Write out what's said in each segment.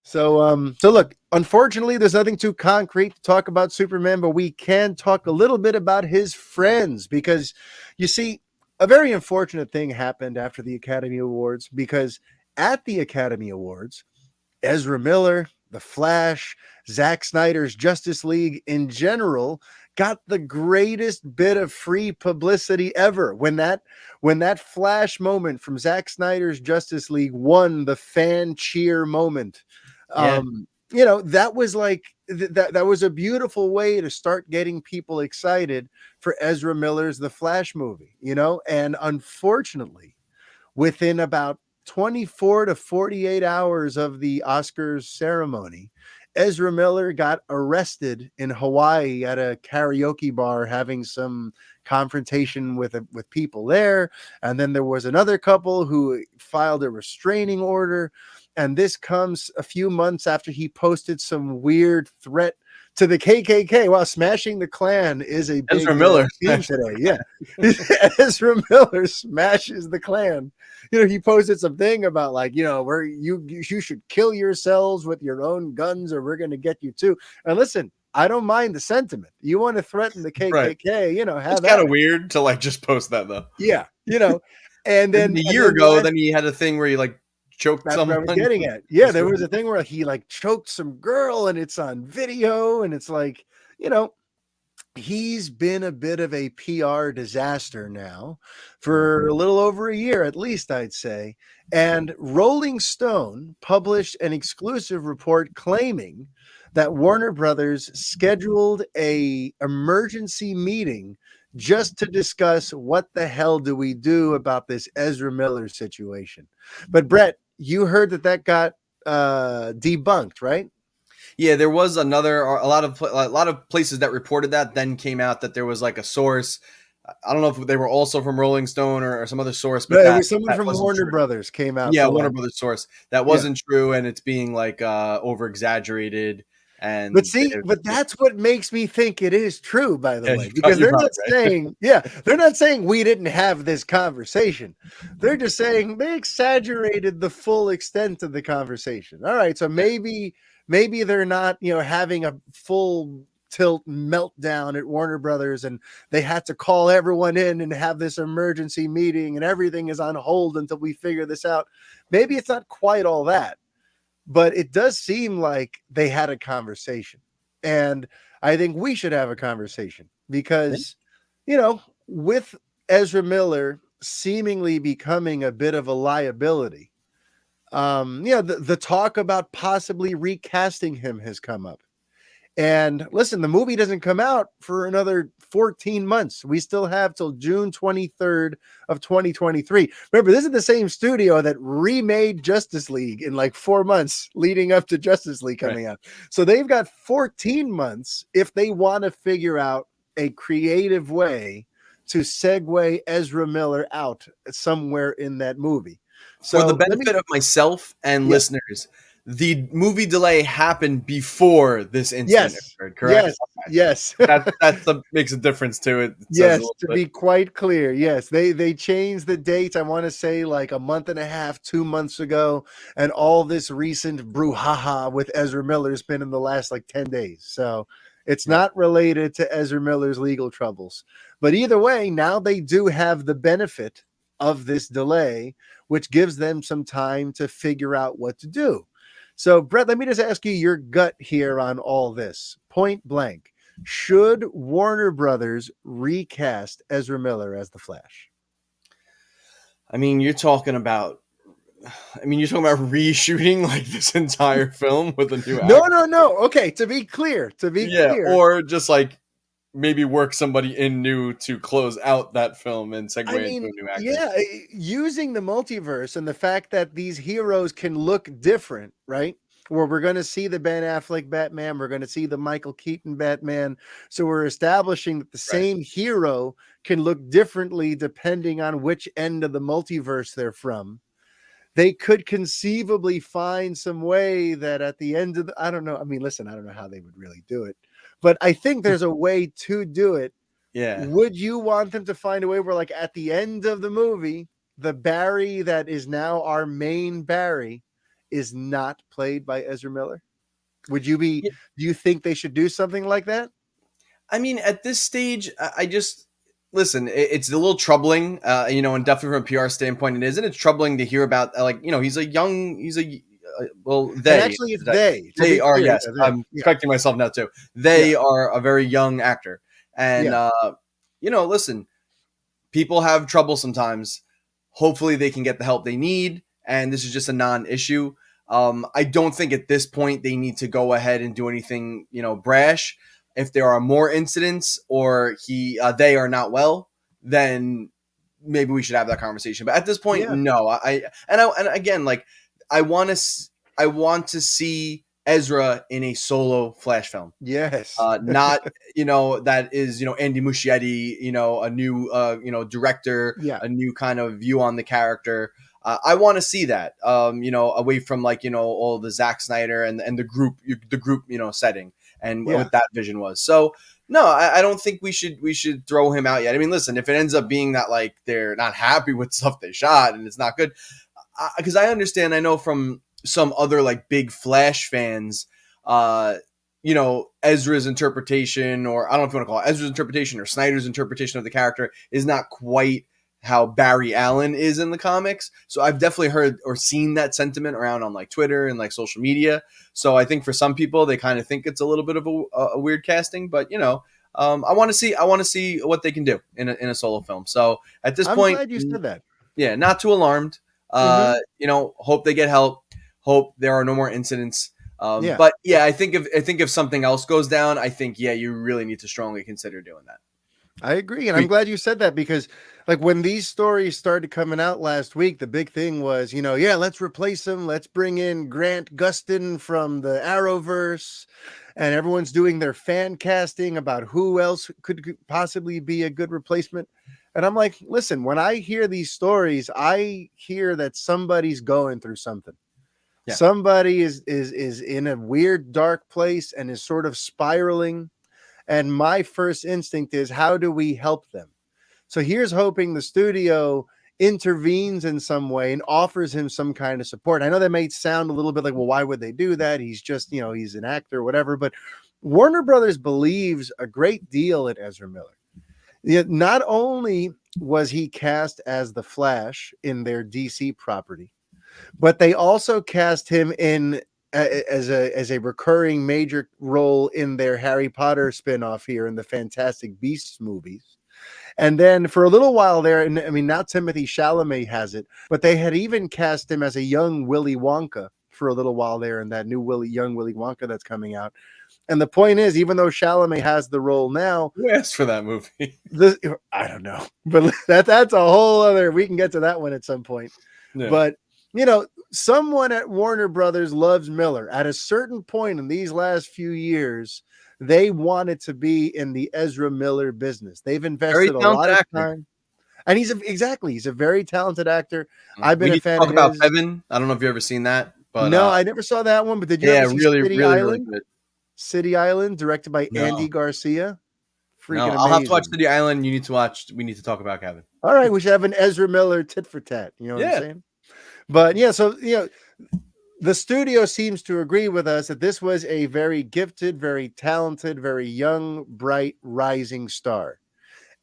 So look, unfortunately, there's nothing too concrete to talk about Superman, but we can talk a little bit about his friends because you see, a very unfortunate thing happened after the Academy Awards because at the Academy Awards, Ezra Miller, The Flash, Zack Snyder's Justice League in general got the greatest bit of free publicity ever when that Flash moment from Zack Snyder's Justice League won the fan cheer moment. Yeah. That was like that was a beautiful way to start getting people excited for Ezra Miller's The Flash movie, and unfortunately within about 24 to 48 hours of the Oscars ceremony, Ezra Miller got arrested in Hawaii at a karaoke bar having some confrontation with people there. And then there was another couple who filed a restraining order. And this comes a few months after he posted some weird threat to the KKK. Wow, smashing the Klan is a Ezra big Miller. theme today. Yeah. Ezra Miller smashes the Klan. He posted something about like, where you should kill yourselves with your own guns or we're going to get you too. And listen, I don't mind the sentiment. You want to threaten the Right. KKK, It's have kind at of it. weird to like just post that though. Yeah, and And then a and year then ago, last then he had a thing where he like choked that's what I someone. was getting at. Yeah, there was a thing where he like choked some girl and it's on video and it's like, he's been a bit of a PR disaster now for a little over a year, at least, I'd say. And Rolling Stone published an exclusive report claiming that Warner Brothers scheduled a emergency meeting just to discuss what the hell do we do about this Ezra Miller situation. But Brett, you heard that got debunked, right? Yeah, there was a lot of places that reported that. Then came out that there was like a source. I don't know if they were also from Rolling Stone or some other source, No, but it that was someone that from wasn't Warner true. Brothers came out Yeah, to Warner like, Brothers source that yeah. wasn't true, and it's being like over exaggerated. But And see, but that's what makes me think it is true, by the yeah, way, because you're they're probably not right. saying, yeah, they're not saying we didn't have this conversation. They're just saying they exaggerated the full extent of the conversation. All right, so maybe they're not, having a full tilt meltdown at Warner Brothers and they had to call everyone in and have this emergency meeting and everything is on hold until we figure this out. Maybe it's not quite all that, but it does seem like they had a conversation. And I think we should have a conversation because, with Ezra Miller seemingly becoming a bit of a liability, the talk about possibly recasting him has come up. And listen, the movie doesn't come out for another 14 months. We still have till June 23rd of 2023. Remember, this is the same studio that remade Justice League in like 4 months leading up to Justice League Right. coming out. So they've got 14 months if they want to figure out a creative way to segue Ezra Miller out somewhere in that movie. For the So let me, benefit of myself and yeah, listeners, the movie delay happened before this incident yes, occurred, correct? yes, Okay. yes. That makes a difference to it. It says a Yes, little to bit. be quite clear, yes, they changed the dates. I want to say like a month and a half, 2 months ago, and all this recent brouhaha with Ezra Miller has been in the last like 10 days. So it's Right. not related to Ezra Miller's legal troubles, but either way, now they do have the benefit of this delay, which gives them some time to figure out what to do. So, Brett, let me just ask you your gut here on all this, point blank. Should Warner Brothers recast Ezra Miller as the Flash? I mean, you're talking about reshooting like this entire film with a new No, actor. no, no. Okay, to be clear, Yeah, or just like maybe work somebody in new to close out that film and segue I into mean, a new actor. yeah, using the multiverse and the fact that these heroes can look different, right? Where we're going to see the Ben Affleck Batman, we're going to see the Michael Keaton Batman. So we're establishing that the Right. same hero can look differently depending on which end of the multiverse they're from. They could conceivably find some way that at the end of I don't know. I mean, listen, I don't know how they would really do it, but I think there's a way to do it. Yeah. Would you want them to find a way where, like, at the end of the movie, the Barry that is now our main Barry is not played by Ezra Miller? Would you be? Do you think they should do something like that? I mean, at this stage, I just listen. It's a little troubling, and definitely from a PR standpoint, it is, and it's troubling to hear about. He's a well, And they actually, it's they. To they be are, clear, yes. yeah, they. I'm Yeah, correcting myself now too. yeah, They are a very young actor, and yeah, listen, people have trouble sometimes. Hopefully, they can get the help they need, and this is just a non-issue. I don't think at this point they need to go ahead and do anything, brash. If there are more incidents or they are not well, then maybe we should have that conversation. But at this point, yeah. no. And again, like I want to, I want to see Ezra in a solo Flash film. Yes. Not that is Andy Muschietti, a new director, Yeah. a new kind of view on the character. I want to see that, away from all the Zack Snyder and the group setting and Yeah. what that vision was. So no, I don't think we should throw him out yet. I mean, listen, if it ends up being that like they're not happy with stuff they shot and it's not good, because I understand, I know from some other like big Flash fans, Ezra's interpretation, or I don't know if you want to call it Ezra's interpretation or Snyder's interpretation of the character, is not quite how Barry Allen is in the comics. So I've definitely heard or seen that sentiment around on like Twitter and like social media. So I think for some people, they kind of think it's a little bit of a weird casting, but I want to see what they can do in a solo film. So at this I'm point, glad you said that. yeah, not too alarmed. Mm-hmm. Hope they get help. Hope there are no more incidents. Yeah. But yeah, I think if something else goes down, I think you really need to strongly consider doing that. I agree. And I'm glad you said that because like when these stories started coming out last week, the big thing was, let's replace him. Let's bring in Grant Gustin from the Arrowverse. And everyone's doing their fan casting about who else could possibly be a good replacement. And I'm like, listen, when I hear these stories, I hear that somebody's going through something. Yeah. Somebody is in a weird, dark place and is sort of spiraling. And my first instinct is, how do we help them? So here's hoping the studio intervenes in some way and offers him some kind of support. I know that may sound a little bit like, well, why would they do that? He's just, he's an actor or whatever. But Warner Brothers believes a great deal in Ezra Miller. Not only was he cast as the Flash in their DC property, but they also cast him in as a recurring major role in their Harry Potter spinoff here in the Fantastic Beasts movies. And then for a little while there, and I mean, now Timothy Chalamet has it, but they had even cast him as a young Willy Wonka for a little while there in that new young Willy Wonka that's coming out. And the point is, even though Chalamet has the role now, who asked for that movie? I don't know, but that's a whole other. We can get to that one at some point. Yeah. But someone at Warner Brothers loves Miller. At a certain point in these last few years, they wanted to be in the Ezra Miller business. They've invested a lot of time. And he's a very talented actor. I've been a fan of his. Talk about Heaven. I don't know if you've ever seen that, but no, I never saw that one. But did you ever see City Island? Really good. City Island, directed by Andy Garcia. Freaking amazing. I'll have to watch City Island. We need to talk about Kevin. All right, we should have an Ezra Miller tit for tat. You know what I'm saying? But yeah, so the studio seems to agree with us that this was a very gifted, very talented, very young, bright, rising star.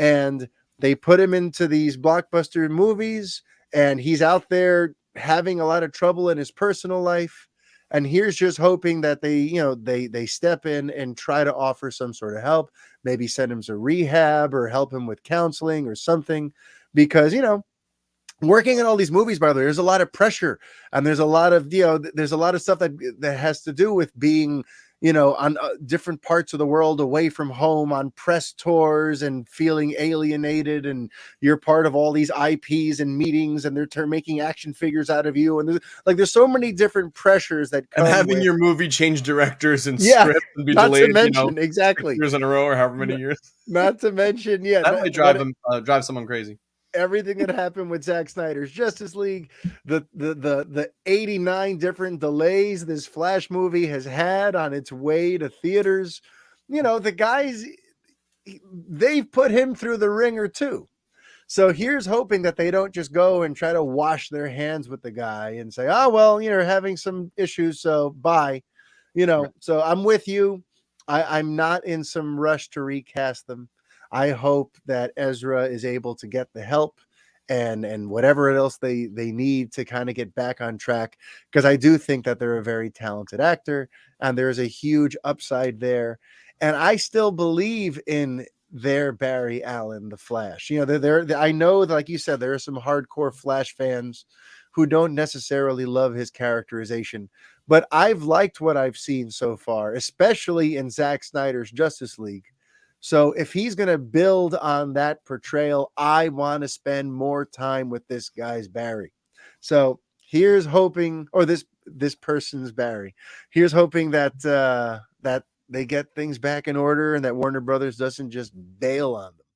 And they put him into these blockbuster movies, and he's out there having a lot of trouble in his personal life. And here's just hoping that they step in and try to offer some sort of help, maybe send him to rehab or help him with counseling or something, because working in all these movies, by the way, there's a lot of pressure, and there's a lot of there's a lot of stuff that has to do with being on different parts of the world, away from home, on press tours, and feeling alienated, and you're part of all these IPs and meetings, and they're making action figures out of you, and there's so many different pressures that come and having your movie change directors and script and be delayed, exactly 6 years in a row or however many years. Not to mention, that might drive someone crazy. Everything that happened with Zack Snyder's Justice League, the 89 different delays this Flash movie has had on its way to theaters. The guys, they've put him through the ringer too. So here's hoping that they don't just go and try to wash their hands with the guy and say, oh, well, you're having some issues, so bye. Right. So I'm with you. I'm not in some rush to recast them. I hope that Ezra is able to get the help and whatever else they need to kind of get back on track, because I do think that they're a very talented actor and there's a huge upside there. And I still believe in their Barry Allen, the Flash. I know, like you said, there are some hardcore Flash fans who don't necessarily love his characterization, but I've liked what I've seen so far, especially in Zack Snyder's Justice League. So if he's going to build on that portrayal, I want to spend more time with this guy's Barry. So here's hoping, or this person's Barry. Here's hoping that that they get things back in order and that Warner Brothers doesn't just bail on them.